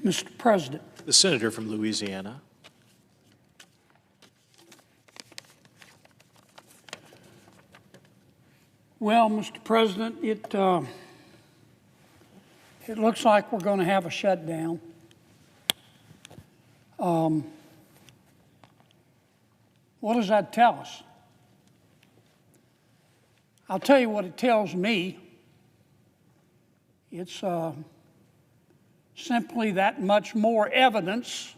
Mr. President. The senator from Louisiana. Well, Mr. President, it looks like we're going to have a shutdown. What does that tell us? I'll tell you what it tells me. It's simply that much more evidence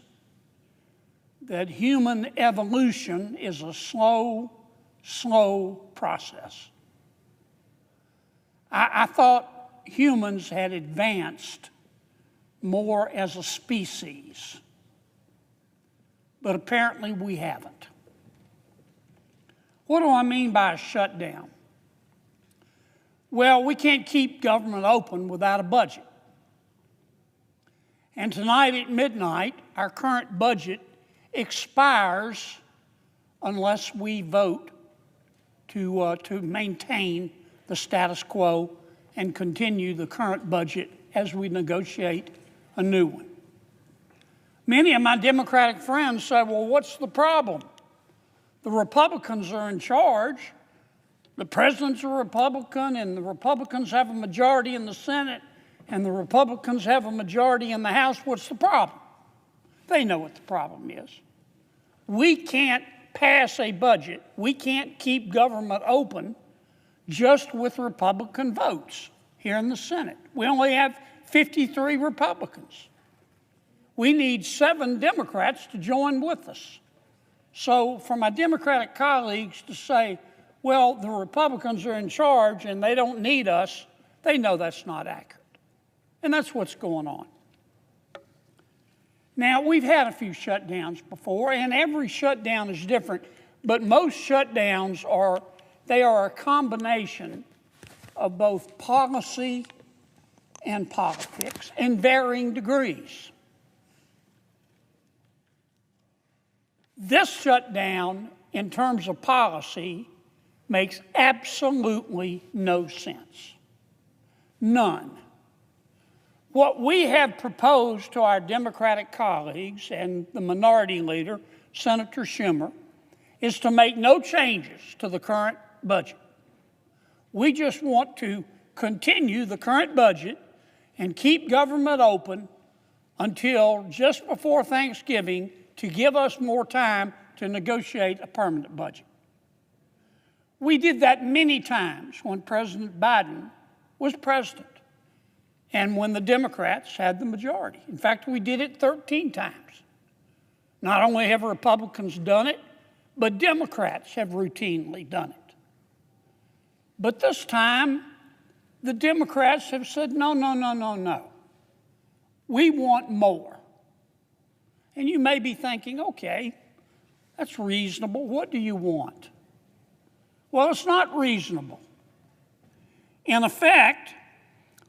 that human evolution is a slow process. I thought humans had advanced more as a species, but apparently we haven't. What do I mean by a shutdown? Well, we can't keep government open without a budget. And tonight at midnight, our current budget expires unless we vote to maintain the status quo and continue the current budget as we negotiate a new one. Many of my Democratic friends say, well, what's the problem? The Republicans are in charge. The president's a Republican, and the Republicans have a majority in the Senate, and the Republicans have a majority in the House. What's the problem? They know what the problem is. We can't pass a budget. We can't keep government open just with Republican votes here in the Senate. We only have 53 Republicans. We need 7 Democrats to join with us. So for my Democratic colleagues to say, well, the Republicans are in charge and they don't need us, they know that's not accurate. And that's what's going on. Now, we've had a few shutdowns before, and every shutdown is different, but most shutdowns are a combination of both policy and politics in varying degrees. This shutdown, in terms of policy, makes absolutely no sense. None. What we have proposed to our Democratic colleagues and the minority leader, Senator Schumer, is to make no changes to the current budget. We just want to continue the current budget and keep government open until just before Thanksgiving to give us more time to negotiate a permanent budget. We did that many times when President Biden was president and when the Democrats had the majority. In fact, we did it 13 times. Not only have Republicans done it, but Democrats have routinely done it. But this time, the Democrats have said, no. We want more. And you may be thinking, okay, that's reasonable. What do you want? Well, it's not reasonable. In effect,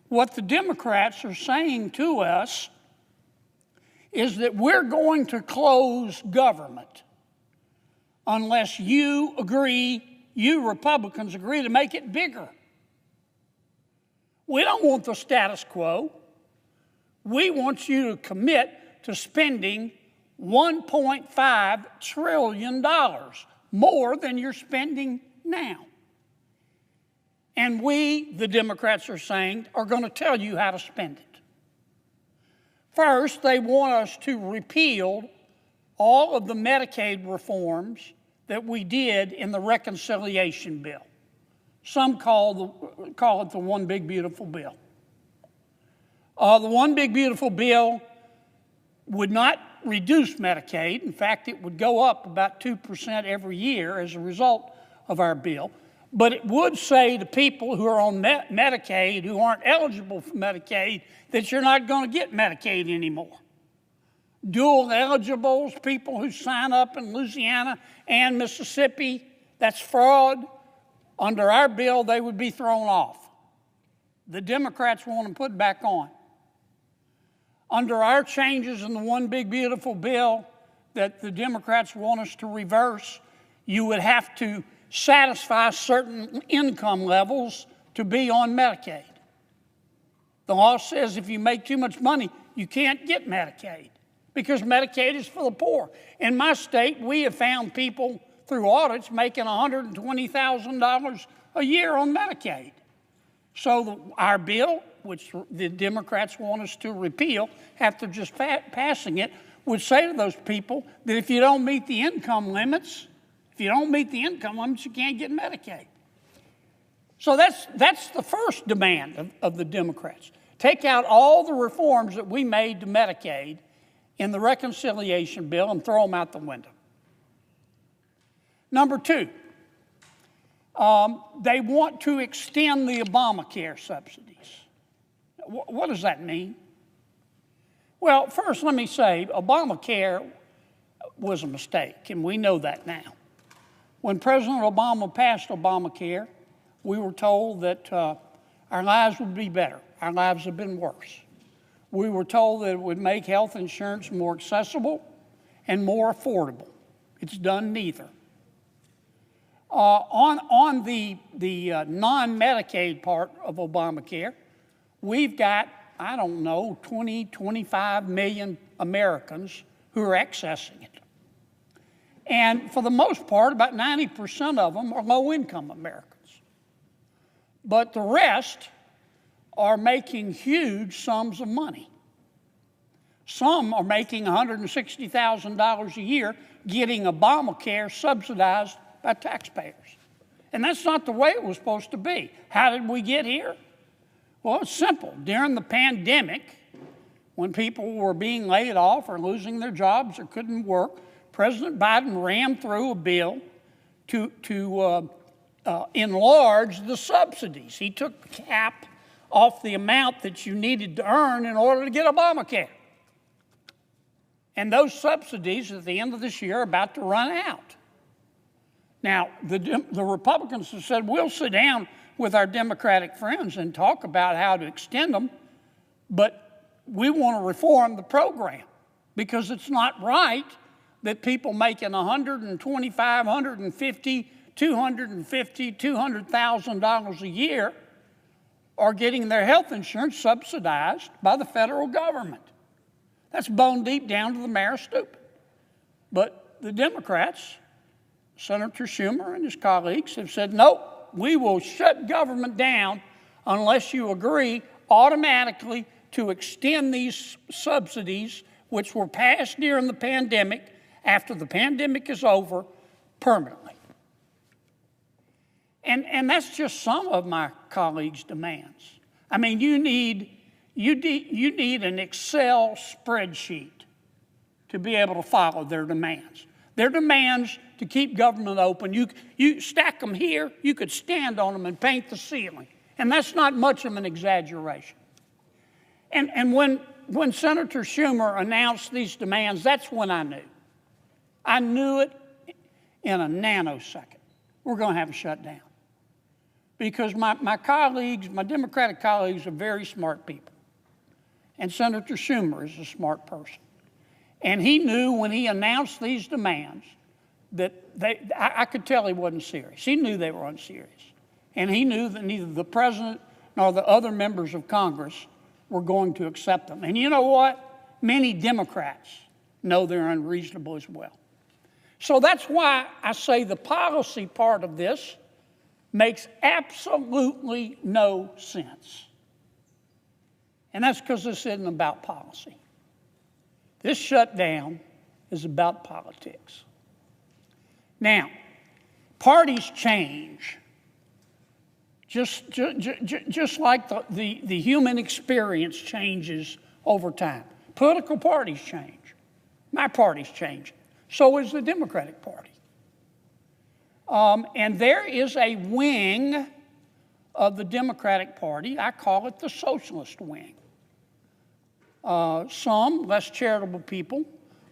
what the Democrats are saying to us is that we're going to close government unless you Republicans agree to make it bigger. We don't want the status quo. We want you to commit to spending $1.5 trillion more than you're spending now. And we, the Democrats are saying, are going to tell you how to spend it. First, they want us to repeal all of the Medicaid reforms that we did in the reconciliation bill. Some call it the One Big Beautiful Bill. The One Big Beautiful Bill would not reduce Medicaid. In fact, it would go up about 2% every year as a result of our bill. But it would say to people who are on Medicaid, who aren't eligible for Medicaid, that you're not going to get Medicaid anymore. Dual eligibles, people who sign up in Louisiana and Mississippi, that's fraud. Under our bill, they would be thrown off. The Democrats want them put back on. Under our changes in the One Big Beautiful Bill that the Democrats want us to reverse, you would have to satisfy certain income levels to be on Medicaid. The law says if you make too much money, you can't get Medicaid because Medicaid is for the poor. In my state, we have found people through audits making $120,000 a year on Medicaid. So our bill, which the Democrats want us to repeal after just passing it, would say to those people that if you don't meet the income limits, you can't get Medicaid. So that's the first demand of the Democrats. Take out all the reforms that we made to Medicaid in the reconciliation bill and throw them out the window. Number two, they want to extend the Obamacare subsidies. What does that mean? Well, first let me say Obamacare was a mistake, and we know that now. When President Obama passed Obamacare, we were told that our lives would be better. Our lives have been worse. We were told that it would make health insurance more accessible and more affordable. It's done neither. On the non-Medicaid part of Obamacare, we've got, 25 million Americans who are accessing it. And for the most part, about 90% of them are low-income Americans. But the rest are making huge sums of money. Some are making $160,000 a year getting Obamacare subsidized by taxpayers. And that's not the way it was supposed to be. How did we get here? Well, it's simple. During the pandemic, when people were being laid off or losing their jobs or couldn't work, President Biden rammed through a bill to enlarge the subsidies. He took the cap off the amount that you needed to earn in order to get Obamacare. And those subsidies at the end of this year are about to run out. Now, the Republicans have said, we'll sit down with our Democratic friends and talk about how to extend them, but we want to reform the program because it's not right that people making $125,000, $150,000, $250,000, $200,000 a year are getting their health insurance subsidized by the federal government. That's bone deep down to the marrow stupid. But the Democrats, Senator Schumer and his colleagues, have said, nope, we will shut government down unless you agree automatically to extend these subsidies, which were passed during the pandemic, after the pandemic is over, permanently. And that's just some of my colleagues' demands. I mean, you need an Excel spreadsheet to be able to follow their demands. Their demands to keep government open, you stack them here, you could stand on them and paint the ceiling. And that's not much of an exaggeration. And when Senator Schumer announced these demands, that's when I knew. I knew it in a nanosecond. We're going to have a shutdown. Because my colleagues, my Democratic colleagues, are very smart people. And Senator Schumer is a smart person. And he knew when he announced these demands that I could tell he wasn't serious. He knew they were unserious. And he knew that neither the president nor the other members of Congress were going to accept them. And you know what? Many Democrats know they're unreasonable as well. So that's why I say the policy part of this makes absolutely no sense. And that's because this isn't about policy. This shutdown is about politics. Now, parties change, just like the human experience changes over time. Political parties change. My party's changing. So is the Democratic Party. And there is a wing of the Democratic Party, I call it the socialist wing. Some less charitable people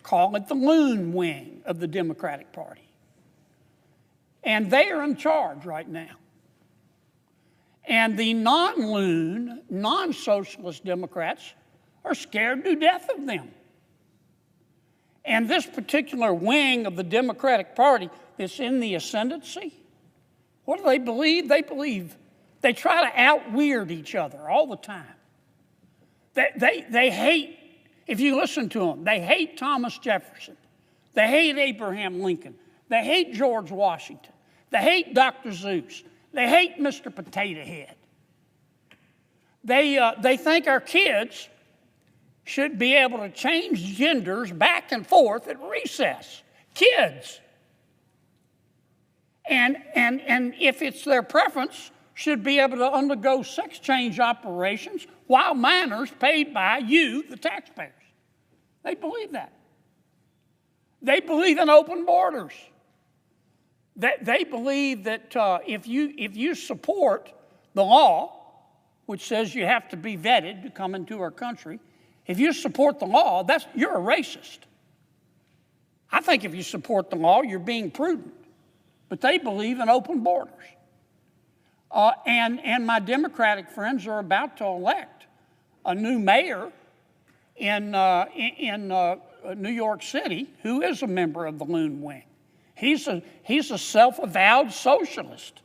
call it the loon wing of the Democratic Party. And they are in charge right now. And the non-loon, non-socialist Democrats are scared to death of them. And this particular wing of the Democratic Party that's in the ascendancy, what do they believe? They try to out-weird each other all the time. They hate If you listen to them, they hate Thomas Jefferson. They hate Abraham Lincoln. They hate George Washington. They hate Dr. Seuss. They hate Mr. Potato Head. They think our kids should be able to change genders back and forth at recess. Kids. And if it's their preference, should be able to undergo sex change operations while minors paid by you, the taxpayers. They believe that. They believe in open borders. They believe that if you support the law, which says you have to be vetted to come into our country, if you support the law, you're a racist. I think if you support the law, you're being prudent. But they believe in open borders. And my Democratic friends are about to elect a new mayor in New York City who is a member of the Loon Wing. He's a self-avowed socialist.